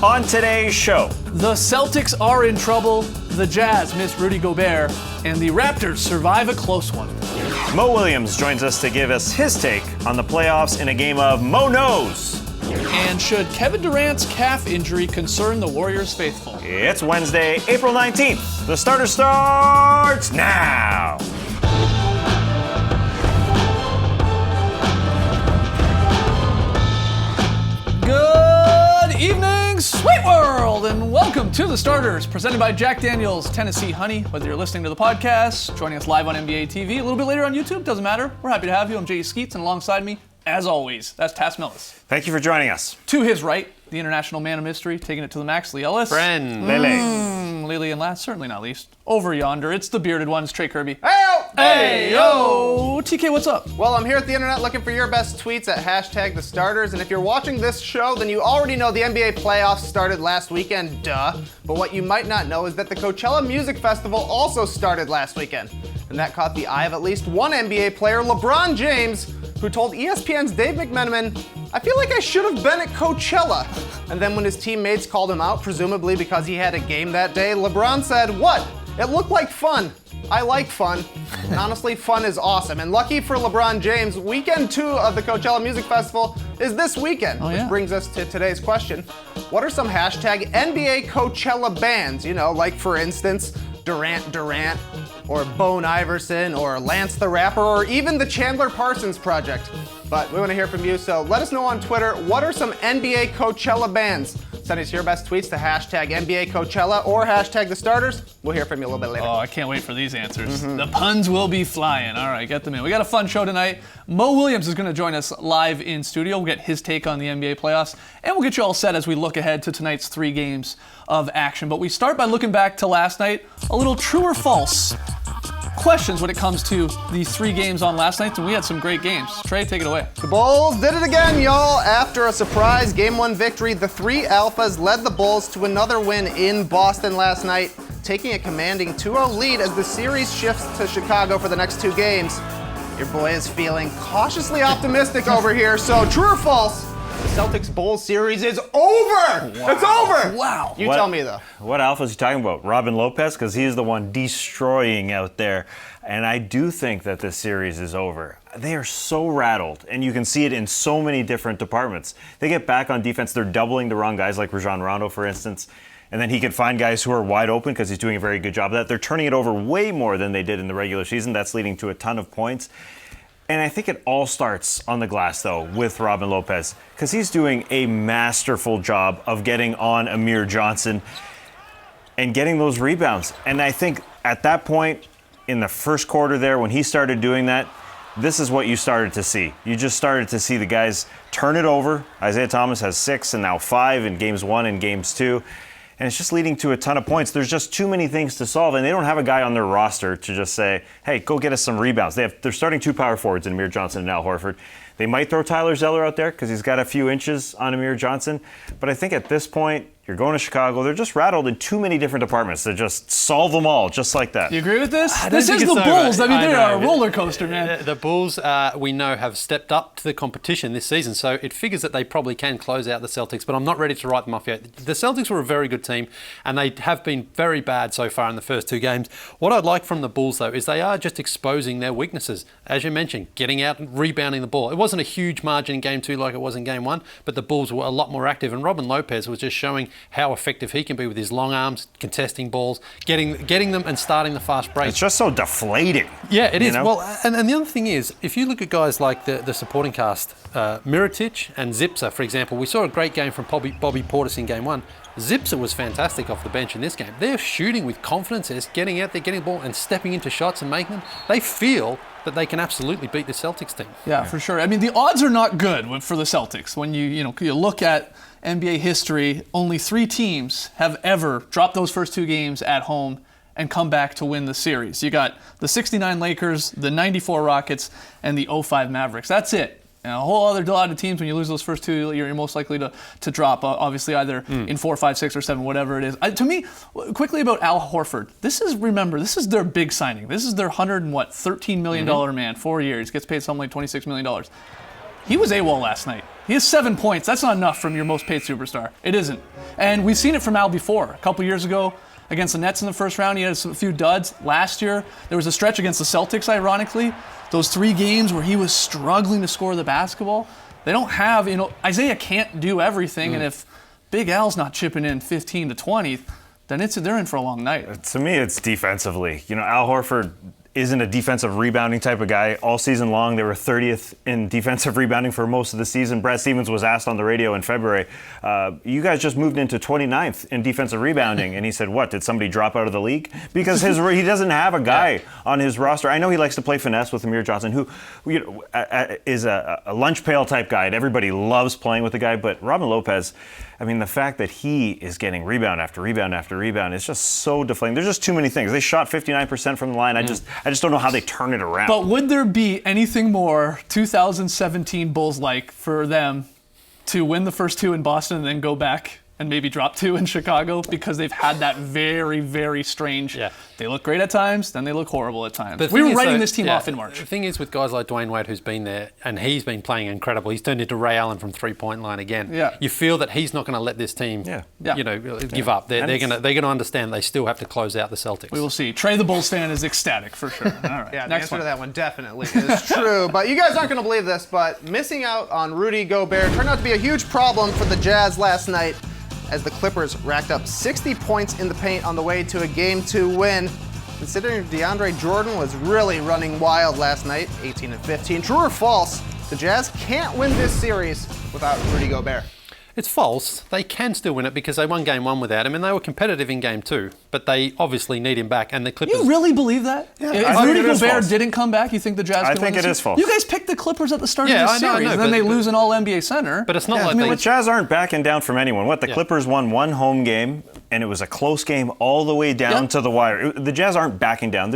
On today's show, The Celtics are in trouble, the Jazz miss Rudy Gobert, and the Raptors survive a close one. Mo Williams joins us to give us his take on the playoffs in a game of Mo Knows. And should Kevin Durant's calf injury concern the Warriors faithful? It's Wednesday, April 19th. The starter starts now. Good evening, Sweet World, and welcome to The Starters, presented by Jack Daniel's Tennessee Honey. Whether you're listening to the podcast, joining us live on NBA TV, a little bit later on YouTube, doesn't matter. We're happy to have you. I'm Jay Skeets, and alongside me, as always, that's Tass Millis. Thank you for joining us. To his right, the international man of mystery, taking it to the max, Lee Ellis. Friend. Lily, and last, certainly not least, over yonder, it's the bearded one, it's Trey Kirby. Hey, yo! TK, what's up? Well, I'm here at the internet looking for your best tweets at hashtag the starters, and if you're watching this show, then you already know the NBA playoffs started last weekend, duh. But what you might not know is that the Coachella Music Festival also started last weekend, and that caught the eye of at least one NBA player, LeBron James, who told ESPN's Dave McMenamin, "I feel like I should have been at Coachella." And then when his teammates called him out, presumably because he had a game that day, LeBron said, "What? It looked like fun. I like fun. And honestly, fun is awesome." And lucky for LeBron James, weekend 2 of the Coachella Music Festival is this weekend. Oh, yeah. Which brings us to today's question. What are some hashtag NBA Coachella bands? You know, like for instance, Durant, or Bone Iverson, or Lance the Rapper, or even the Chandler Parsons Project. But we want to hear from you, so let us know on Twitter, what are some NBA Coachella bands? Send us your best tweets to hashtag NBA Coachella or hashtag the starters. We'll hear from you a little bit later. Oh, I can't wait for these answers. The puns will be flying. All right, get them in. We got a fun show tonight. Mo Williams is going to join us live in studio. We'll get his take on the NBA playoffs, and we'll get you all set as we look ahead to tonight's 3 games of action. But we start by looking back to last night, a little true or false questions when it comes to the 3 games on last night, and we had some great games. Trey, take it away. The Bulls did it again, y'all. After a surprise Game 1 victory, the 3 Alphas led the Bulls to another win in Boston last night, taking a commanding 2-0 lead as the series shifts to Chicago for the next 2 games. Your boy is feeling cautiously optimistic over here, so true or false? The Celtics-Bulls series is over! Wow. It's over! Wow. You tell me, though. What alpha is he talking about? Robin Lopez? Because he's the one destroying out there. And I do think that this series is over. They are so rattled, and you can see it in so many different departments. They get back on defense. They're doubling the wrong guys, like Rajon Rondo, for instance. And then he can find guys who are wide open because he's doing a very good job of that. They're turning it over way more than they did in the regular season. That's leading to a ton of points. And I think it all starts on the glass, though, with Robin Lopez, because he's doing a masterful job of getting on Amir Johnson and getting those rebounds. And I think at that point in the first quarter there, when he started doing that, this is what you started to see. You just started to see the guys turn it over. Isaiah Thomas has 6 and now 5 in games 1 and games 2. And it's just leading to a ton of points. There's just too many things to solve, and they don't have a guy on their roster to just say, hey, go get us some rebounds. They're starting 2 power forwards in Amir Johnson and Al Horford. They might throw Tyler Zeller out there because he's got a few inches on Amir Johnson. But I think at this point, you're going to Chicago. They're just rattled in too many different departments to just solve them all, just like that. You agree with this? I This don't is think the it's Bulls. over. I mean, they are a know. roller coaster, man. The Bulls, we know, have stepped up to the competition this season, so it figures that they probably can close out the Celtics, but I'm not ready to write them off yet. The Celtics were a very good team, and they have been very bad so far in the first 2 games. What I'd like from the Bulls, though, is they are just exposing their weaknesses. As you mentioned, getting out and rebounding the ball. It wasn't a huge margin in Game 2 like it was in Game 1, but the Bulls were a lot more active, and Robin Lopez was just showing how effective he can be with his long arms, contesting balls, getting them and starting the fast break. It's just so deflating. Yeah, it is. know? Well, and the other thing is, if you look at guys like the supporting cast, Mirotic and Zipser, for example, we saw a great game from Bobby Portis in Game 1. Zipser was fantastic off the bench in this game. They're shooting with confidence. They're getting out there, getting the ball and stepping into shots and making them. They feel that they can absolutely beat the Celtics team. Yeah, for sure. I mean, the odds are not good for the Celtics. When you look at NBA history, only 3 teams have ever dropped those first 2 games at home and come back to win the series. You got the 69 Lakers, the 94 Rockets, and the 05 Mavericks. That's it. And a whole other lot of teams, when you lose those first 2, you're most likely to drop, obviously, either in 4, 5, 6, or 7, whatever it is. To me, quickly about Al Horford, this is their big signing. This is their $13 million man, 4 years. Gets paid something like $26 million. He was AWOL last night. He has 7 points. That's not enough from your most paid superstar. It isn't. And we've seen it from Al before. A couple years ago against the Nets in the first round, he had a few duds. Last year, there was a stretch against the Celtics, ironically. Those 3 games where he was struggling to score the basketball. They don't have, Isaiah can't do everything. And if Big Al's not chipping in 15 to 20, then they're in for a long night. To me, it's defensively. Al Horford isn't a defensive rebounding type of guy. All season long, they were 30th in defensive rebounding for most of the season. Brad Stevens was asked on the radio in February, you guys just moved into 29th in defensive rebounding. And he said, what, did somebody drop out of the league? Because he doesn't have a guy on his roster. I know he likes to play finesse with Amir Johnson, who is a lunch pail type guy. And everybody loves playing with the guy. But Robin Lopez, the fact that he is getting rebound after rebound after rebound is just so deflating. There's just too many things. They shot 59% from the line. I just don't know how they turn it around. But would there be anything more 2017 Bulls-like for them to win the first 2 in Boston and then go back and maybe drop 2 in Chicago? Because they've had that very, very strange. They look great at times, then they look horrible at times. We were writing this team off in March. The thing is with guys like Dwayne Wade, who's been there, and he's been playing incredible. He's turned into Ray Allen from three-point line again. You feel that he's not going to let this team, give up. They're going to understand they still have to close out the Celtics. We will see. Trey, the Bulls fan, is ecstatic for sure. All right. The answer to that one definitely is true. But you guys aren't going to believe this, but missing out on Rudy Gobert turned out to be a huge problem for the Jazz last night, as the Clippers racked up 60 points in the paint on the way to a Game 2 win. Considering DeAndre Jordan was really running wild last night, 18 and 15. True or false, the Jazz can't win this series without Rudy Gobert? It's false. They can still win it because they won Game 1 without him, and they were competitive in Game 2. But they obviously need him back, and the Clippers... You really believe that? Yeah, if Rudy Gobert didn't come back, you think the Jazz could win think it is false. You guys picked the Clippers at the start of this series, and then they lose an All-NBA center. But it's not like the Jazz aren't backing down from anyone. The Clippers won 1 home game, and it was a close game all the way down to the wire. The Jazz aren't backing down.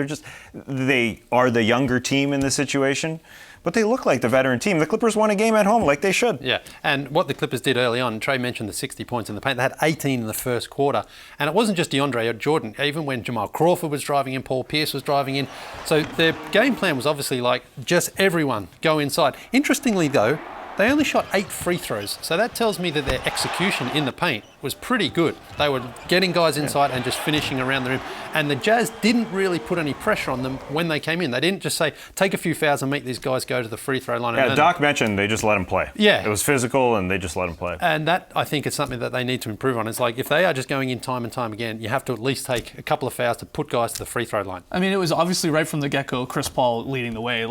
They are the younger team in this situation. But they look like the veteran team. The Clippers won a game at home like they should. Yeah, and what the Clippers did early on, Trey mentioned the 60 points in the paint. They had 18 in the first quarter. And it wasn't just DeAndre or Jordan. Even when Jamal Crawford was driving in, Paul Pierce was driving in. So their game plan was obviously like just everyone go inside. Interestingly, though, they only shot 8 free throws. So that tells me that their execution in the paint was pretty good. They were getting guys inside and just finishing around the rim. And the Jazz didn't really put any pressure on them when they came in. They didn't just say, take a few fouls and make these guys go to the free throw line. Yeah, Doc mentioned they just let them play. Yeah. It was physical and they just let them play. And that, I think, is something that they need to improve on. It's like if they are just going in time and time again, you have to at least take a couple of fouls to put guys to the free throw line. It was obviously right from the get-go, Chris Paul leading the way.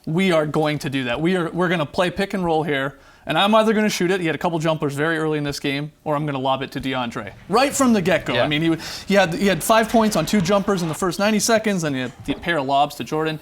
We are going to do that. We're going to play pick and roll here. And I'm either going to shoot it, he had a couple jumpers very early in this game, or I'm going to lob it to DeAndre. Right from the get-go. Yeah. He had 5 points on 2 jumpers in the first 90 seconds, and he had a pair of lobs to Jordan.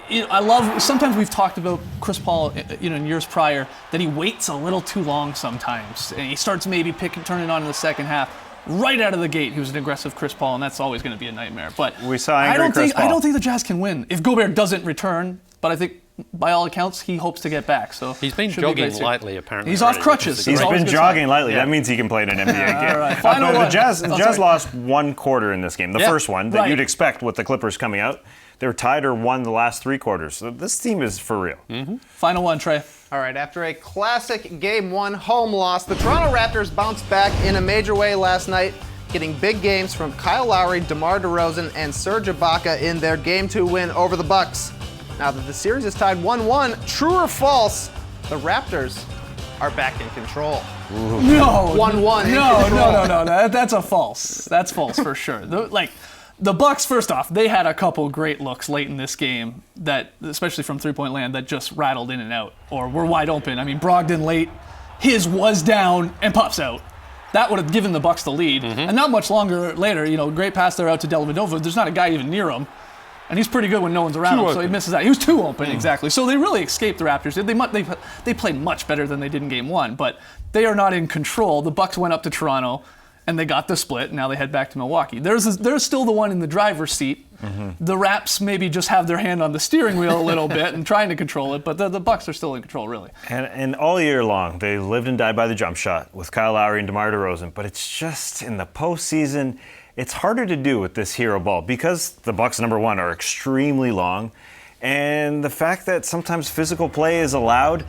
Sometimes we've talked about Chris Paul, in years prior, that he waits a little too long sometimes. And he starts maybe turning on in the second half. Right out of the gate, he was an aggressive Chris Paul, and that's always going to be a nightmare. But we saw angry Chris Paul. I don't think the Jazz can win if Gobert doesn't return, but I think by all accounts, he hopes to get back. So he's been jogging lightly, apparently. He's off crutches. He's been jogging lightly. Yeah. That means he can play in an NBA game. All right. Final one. The Jazz lost 1 quarter in this game. The first one that you'd expect with the Clippers coming out. They were tied or won the last 3 quarters. So this team is for real. Mm-hmm. Final one, Trey. All right, after a classic Game 1 home loss, the Toronto Raptors bounced back in a major way last night, getting big games from Kyle Lowry, DeMar DeRozan, and Serge Ibaka in their Game 2 win over the Bucks. Now that the series is tied 1-1, true or false, the Raptors are back in control. Ooh. No. 1-1 No. That's a false. That's false for sure. The Bucks, first off, they had a couple great looks late in this game that, especially from three-point land, that just rattled in and out or were wide open. Brogdon late, his was down and pops out. That would have given the Bucks the lead. Mm-hmm. And not much longer later, great pass there out to Dellavedova. There's not a guy even near him. And he's pretty good when no one's around him, so he misses out. He was too open, exactly. So they really escaped the Raptors. They played much better than they did in Game 1, but they are not in control. The Bucks went up to Toronto, and they got the split. Now they head back to Milwaukee. There's still the one in the driver's seat. Mm-hmm. The Raps maybe just have their hand on the steering wheel a little bit and trying to control it, but the Bucks are still in control, really. And all year long, they lived and died by the jump shot with Kyle Lowry and DeMar DeRozan, but it's just in the postseason, it's harder to do with this hero ball because the Bucks, number one, are extremely long, and the fact that sometimes physical play is allowed,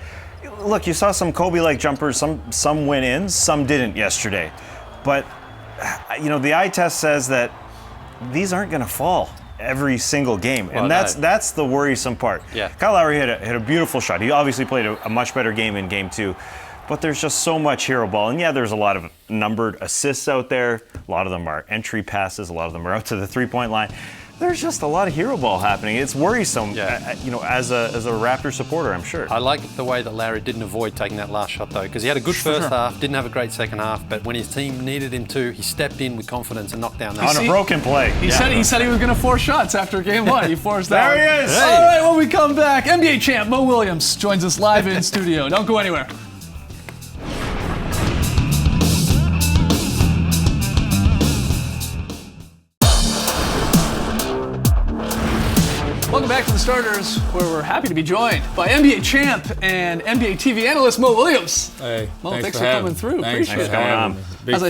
look, you saw some Kobe-like jumpers. Some went in, some didn't yesterday. But the eye test says that these aren't going to fall every single game, and that's the worrisome part. Yeah. Kyle Lowry hit a beautiful shot. He obviously played a much better game in Game 2. But there's just so much hero ball. And yeah, there's a lot of numbered assists out there. A lot of them are entry passes. A lot of them are out to the three-point line. There's just a lot of hero ball happening. It's worrisome, as a Raptor supporter, I'm sure. I like the way that Larry didn't avoid taking that last shot, though, because he had a good first half, didn't have a great second half, but when his team needed him to, he stepped in with confidence and knocked down that On a broken play. He said he was going to force shots after game 1. He forced that. There he is. All right, when we come back, NBA champ Mo Williams joins us live in studio. Don't go anywhere. Welcome back to the Starters, where we're happy to be joined by NBA champ and NBA TV analyst Mo Williams. Hey, Mo, thanks thanks for coming through. Thanks Appreciate for it. having me. As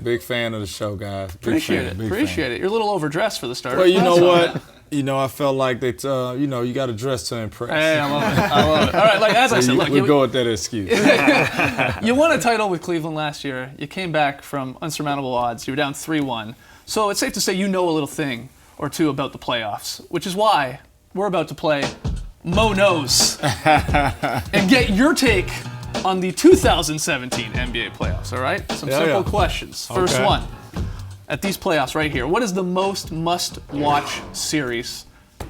Big fan of the show, guys. Appreciate it. You're a little overdressed for the Starters. Well, you know what? I felt like that. You got to dress to impress. Hey, I love it. All right, as I said, we go with that excuse. You won a title with Cleveland last year. You came back from unsurmountable odds. You were down 3-1. So it's safe to say you know a little thing or two about the playoffs, which is why we're about to play Mo Knows and get your take on the 2017 NBA playoffs, all right? Some simple questions. First one, at these playoffs right here, what is the most must-watch series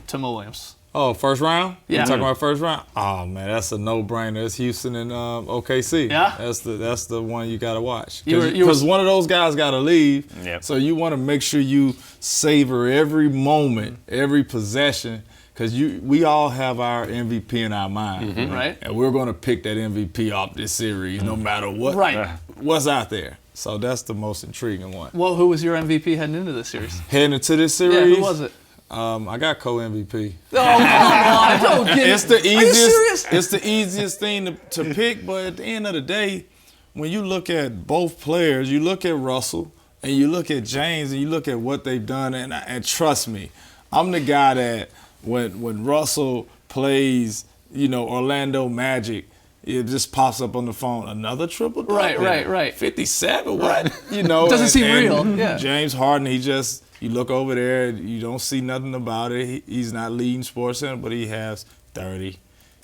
to Mo Williams? Oh, first round? Yeah. You talking about first round? Oh man, that's a no-brainer. It's Houston and OKC. Yeah. That's the one you gotta watch. You were- Because one of those guys gotta leave. Yep. So you want to make sure you savor every moment, every possession. Because we all have our MVP in our mind, Right. And we're going to pick that MVP off this series, no matter what's out there. So that's the most intriguing one. Well, who was your MVP heading into this series? Heading into this series, Yeah, who was it? I got co-MVP. Oh, come on, don't get It's the Are you serious? easiest. It's the easiest thing to pick. But at the end of the day, when you look at both players, you look at Russell and you look at James and you look at what they've done. And trust me, I'm the guy that when Russell plays, Orlando Magic, it just pops up on the phone. Another triple double. Right. 57. What? Doesn't seem real. Yeah. James Harden, you look over there, you don't see nothing about it. He's not leading Sports Center, but he has 30,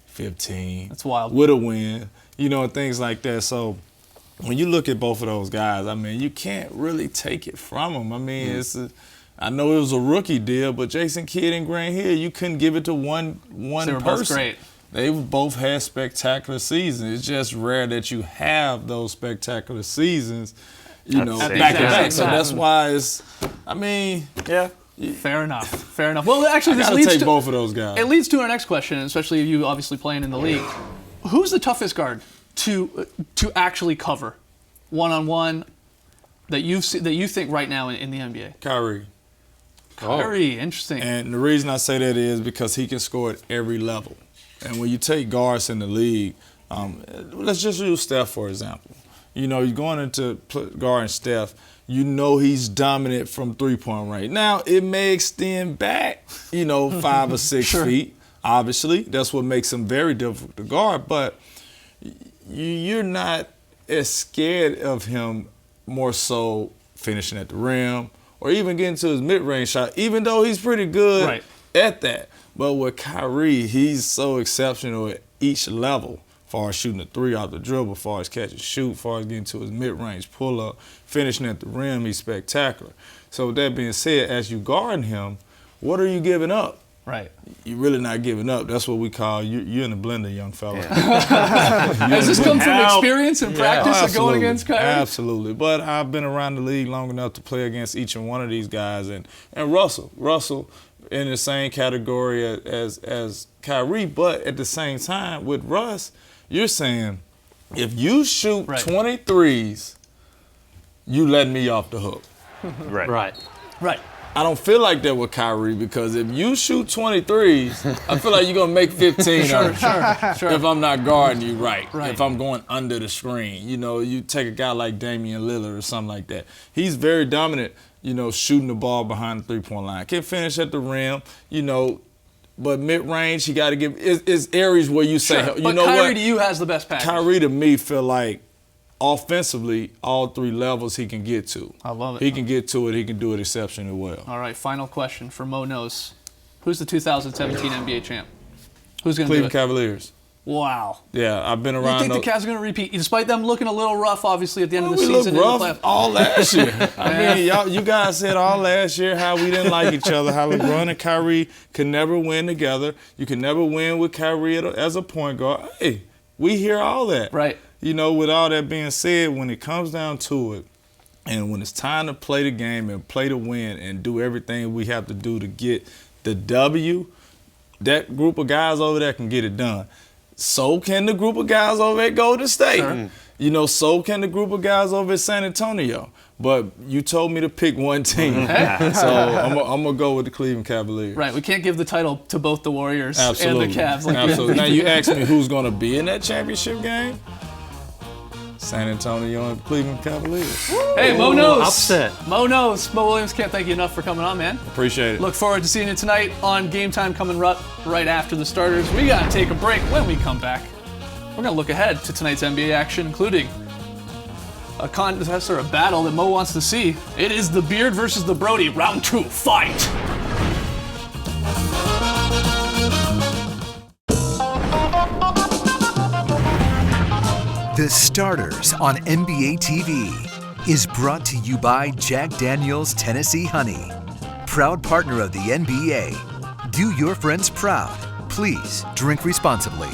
15. That's wild. With a win, and things like that. So when you look at both of those guys, you can't really take it from them. I know it was a rookie deal, but Jason Kidd and Grant Hill, you couldn't give it to one They were person. both great. They both had spectacular seasons. It's just rare that you have those spectacular seasons, back to back. So that's why Yeah. Fair enough. Well, actually, this I leads gotta take to both of those guys. It leads to our next question, especially you obviously playing in the league. Who's the toughest guard to actually cover one-on-one that you think right now in the NBA? Kyrie. Kyrie, interesting. And the reason I say that is because he can score at every level. And when you take guards in the league, let's just use Steph, for example. You're going into guarding Steph, he's dominant from three-point range. Now, it may extend back, 5 or 6 feet. Obviously, that's what makes him very difficult to guard. But you're not as scared of him more so finishing at the rim or even getting to his mid-range shot, even though he's pretty good at that. But with Kyrie, he's so exceptional at each level, as far as shooting a three off the dribble, as far as catch and shoot, as far as getting to his mid-range pull-up, finishing at the rim, he's spectacular. So with that being said, as you guard him, what are you giving up? Right. You're really not giving up. That's what we call you're in the blender, young fella. Has this come from experience and practice of going against Kyrie? Absolutely. But I've been around the league long enough to play against each and one of these guys. And Russell in the same category as Kyrie, but at the same time with Russ, you're saying if you shoot 23s, you let me off the hook. Right. I don't feel like that with Kyrie because if you shoot 23s, I feel like you're going to make 15 Sure. if I'm not guarding you right. Right. If I'm going under the screen. You take a guy like Damian Lillard or something like that. He's very dominant, shooting the ball behind the three-point line. Can finish at the rim, But mid-range, he got to give. It's areas where you say, Sure, you but know Kyrie what? to you has the best package. Kyrie to me feel like offensively, all 3 levels he can get to. I love it. He can get to it. He can do it exceptionally well. All right, final question for Mo Knows. Who's the 2017 NBA champ? Who's going to do Cleveland it? Cavaliers. Wow. Yeah, I've been You around. think the Cavs are going to repeat, despite them looking a little rough, obviously, at the end of the we season? looked in the rough playoffs? all last year. I mean, you guys said all last year how we didn't like each other, how LeBron and Kyrie could never win together. You can never win with Kyrie as a point guard. Hey, we hear all that. Right. You know, with all that being said, when it comes down to it, and when it's time to play the game and play to win and do everything we have to do to get the W, that group of guys over there can get it done. So can the group of guys over at Golden State. Sure. You know, so can the group of guys over at San Antonio. But you told me to pick one team. So I'm going to go with the Cleveland Cavaliers. Right, we can't give the title to both the Warriors Absolutely. and the Cavs. Like Absolutely. Now you ask me who's going to be in that championship game. San Antonio and Cleveland Cavaliers. Hey, Mo Knows. upset. Mo Knows. Mo Williams, can't thank you enough for coming on, man. Appreciate it. Look forward to seeing you tonight on Game Time coming up right after the starters. We got to take a break. When we come back, we're going to look ahead to tonight's NBA action, including a contest or a battle that Mo wants to see. It is the Beard versus the Brody. Round 2, fight. The Starters on NBA TV is brought to you by Jack Daniel's Tennessee Honey, proud partner of the NBA. Do your friends proud. Please drink responsibly.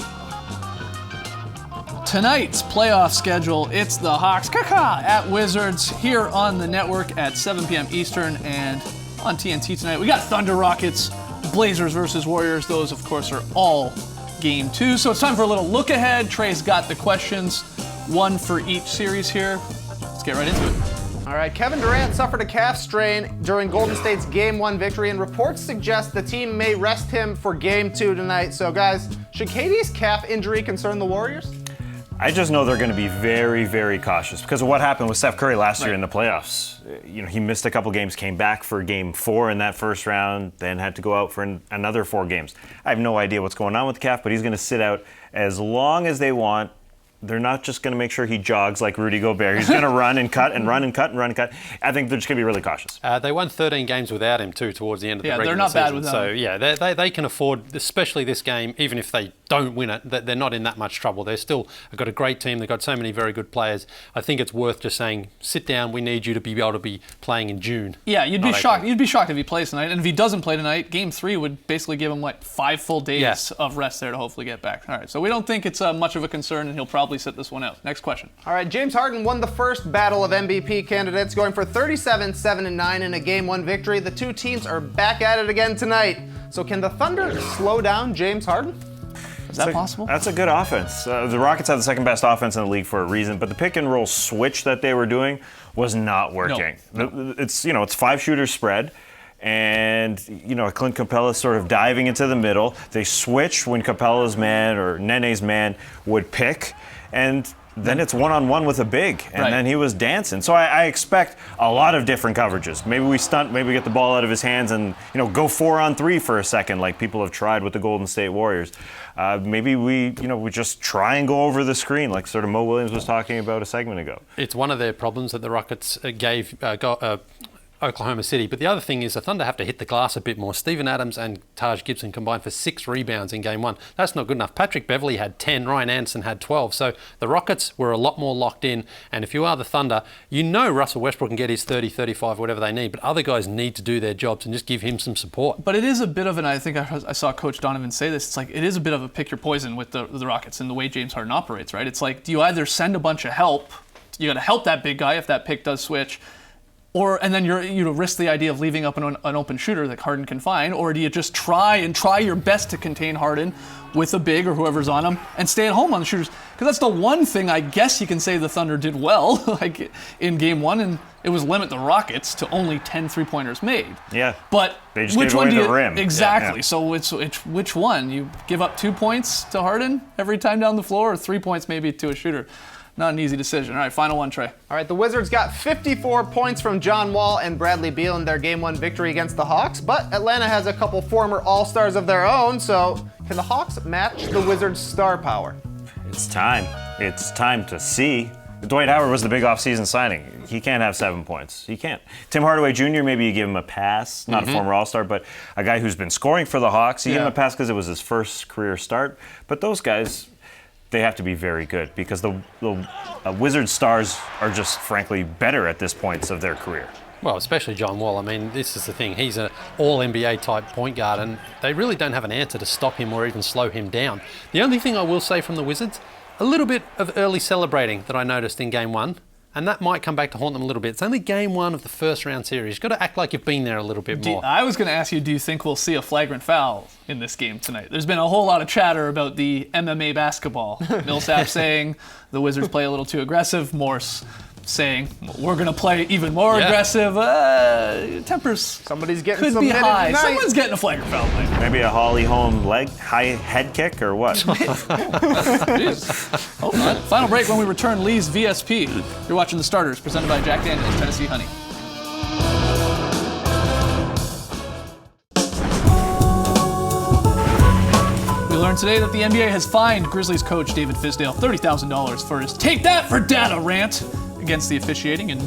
Tonight's playoff schedule, it's the Hawks at Wizards here on the network at 7 p.m. Eastern and on TNT tonight. We got Thunder Rockets, Blazers versus Warriors. Those, of course, are all Game 2. So it's time for a little look ahead. Trey's got the questions, one for each series here. Let's get right into it. All right, Kevin Durant suffered a calf strain during Golden State's Game 1 victory, and reports suggest the team may rest him for Game 2 tonight. So, guys, should KD's calf injury concern the Warriors? I just know they're going to be very, very cautious because of what happened with Steph Curry last year in the playoffs. You know, he missed a couple games, came back for Game 4 in that first round, then had to go out for another 4 games. I have no idea what's going on with the calf, but he's going to sit out as long as they want. They're not just going to make sure he jogs like Rudy Gobert. He's going to run and cut and run and cut and run and cut. I think they're just going to be really cautious. They won 13 games without him too towards the end of the regular they're not season. bad without so him. yeah, they can afford, especially this game, even if they don't win it, they're not in that much trouble. They're still got a great team. They've got so many very good players. I think it's worth just saying, sit down. We need you to be able to be playing in June. Yeah, you'd be shocked. You'd be shocked if he plays tonight, and if he doesn't play tonight, Game 3 would basically give him like 5 full days of rest there to hopefully get back. All right, so we don't think it's much of a concern, and he'll probably sit this one out. Next question. All right, James Harden won the first battle of MVP candidates, going for 37, 7, and 9 in a Game 1 victory. The two teams are back at it again tonight. So can the Thunder slow down James Harden? Is that possible? That's a good offense. The Rockets have the second best offense in the league for a reason, but the pick and roll switch that they were doing was not working. No. It's 5 shooters spread. And, Clint Capella sort of diving into the middle. They switch when Capella's man or Nene's man would pick, and then it's one-on-one with a big, and then he was dancing. So I expect a lot of different coverages. Maybe we stunt, maybe we get the ball out of his hands and, go 4-on-3 for a second like people have tried with the Golden State Warriors. Maybe we just try and go over the screen like sort of Mo Williams was talking about a segment ago. It's one of their problems that the Rockets gave Oklahoma City. But the other thing is the Thunder have to hit the glass a bit more. Steven Adams and Taj Gibson combined for 6 rebounds in Game 1. That's not good enough. Patrick Beverley had 10, Ryan Anderson had 12. So the Rockets were a lot more locked in. And if you are the Thunder, Russell Westbrook can get his 30, 35, whatever they need. But other guys need to do their jobs and just give him some support. But it is a bit of I think I saw Coach Donovan say this, it's like it is a bit of a pick your poison with the Rockets and the way James Harden operates, right? It's like, do you either send a bunch of help, you got to help that big guy if that pick does switch, and then you risk the idea of leaving up an open shooter that Harden can find, or do you just try your best to contain Harden with a big or whoever's on him and stay at home on the shooters? Because that's the one thing I guess you can say the Thunder did well like in Game 1, and it was limit the Rockets to only 10 3-pointers made. Yeah. But they just which gave one away do the you rim. exactly? Yeah. So it's which one? You give up 2 points to Harden every time down the floor, or 3 points maybe to a shooter? Not an easy decision. All right, final one, Trey. All right, the Wizards got 54 points from John Wall and Bradley Beal in their Game 1 victory against the Hawks, but Atlanta has a couple former All-Stars of their own, so can the Hawks match the Wizards' star power? It's time. It's time to see. Dwight Howard was the big offseason signing. He can't have 7 points. He can't. Tim Hardaway Jr., maybe you give him a pass. Not a former All-Star, but a guy who's been scoring for the Hawks. You give him a pass because it was his first career start. But those guys, they have to be very good because the Wizards stars are just, frankly, better at this point of their career. Well, especially John Wall. I mean, this is the thing. He's an all-NBA type point guard, and they really don't have an answer to stop him or even slow him down. The only thing I will say from the Wizards, a little bit of early celebrating that I noticed in Game 1, and that might come back to haunt them a little bit. It's only Game 1 of the first round series. You've got to act like you've been there a little bit more. I was going to ask you, do you think we'll see a flagrant foul in this game tonight? There's been a whole lot of chatter about the MMA basketball. Millsap saying the Wizards play a little too aggressive. Morse saying we're going to play even more aggressive. Tempers Somebody's getting could some be minutes high. tonight. Someone's getting a flagrant foul tonight. Maybe a Holly Holm high head kick or what? Jeez. Hold on. Final break when we return Lee's VSP. You're watching The Starters, presented by Jack Daniels Tennessee Honey. We learned today that the NBA has fined Grizzlies coach David Fizdale $30,000 for his "take that for data" rant against the officiating in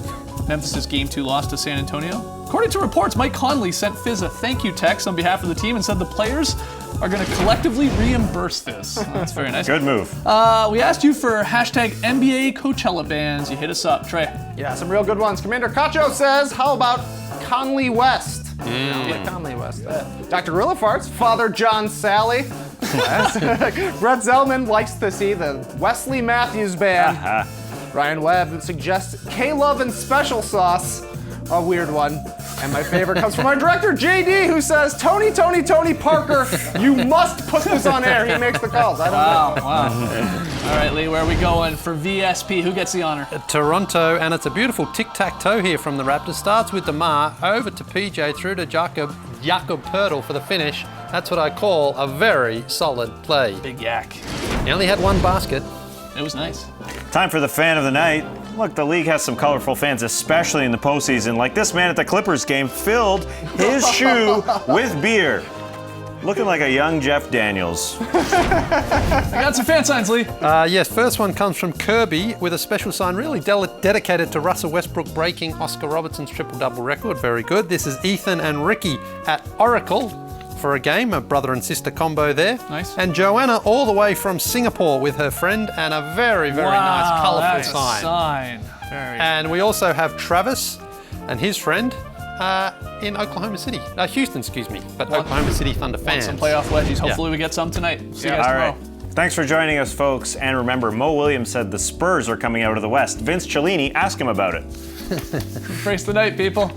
Memphis' Game 2 loss to San Antonio. According to reports, Mike Conley sent Fizz a thank you text on behalf of the team and said the players are going to collectively reimburse this. That's very nice. Good move. We asked you for hashtag NBA Coachella bans. You hit us up, Trey. Yeah, some real good ones. Commander Cacho says, how about Conley West? Yeah, Conley West. Dr. Gorilla Farts, Father John Sally. Brett Zellman likes to see the Wesley Matthews Band. Ryan Webb suggests K-Love and Special Sauce, a weird one. And my favorite comes from our director, JD, who says, Tony Parker, you must put this on air. He makes the calls. I don't know. Wow. All right, Lee, where are we going for VSP? Who gets the honor? Toronto, and it's a beautiful tic-tac-toe here from the Raptors. Starts with DeMar, over to PJ, through to Jakob Poeltl for the finish. That's what I call a very solid play. Big yak. He only had one basket. It was nice. Time for the fan of the night. Look, the league has some colorful fans, especially in the postseason. Like this man at the Clippers game filled his shoe with beer. Looking like a young Jeff Daniels. I got some fan signs, Lee. Yes, first one comes from Kirby with a special sign really dedicated to Russell Westbrook breaking Oscar Robertson's triple-double record. Very good. This is Ethan and Ricky at Oracle for a game, a brother and sister combo there. Nice. And Joanna all the way from Singapore with her friend and a very, very nice, colourful that's sign. A sign. Very And we also have Travis and his friend in Oklahoma City. Houston, excuse me. But Oklahoma City Thunder fans. some playoff wedgies. Hopefully we get some tonight. See you guys All tomorrow. right. Thanks for joining us, folks. And remember, Mo Williams said the Spurs are coming out of the West. Vince Cellini, ask him about it. Brace the night, people.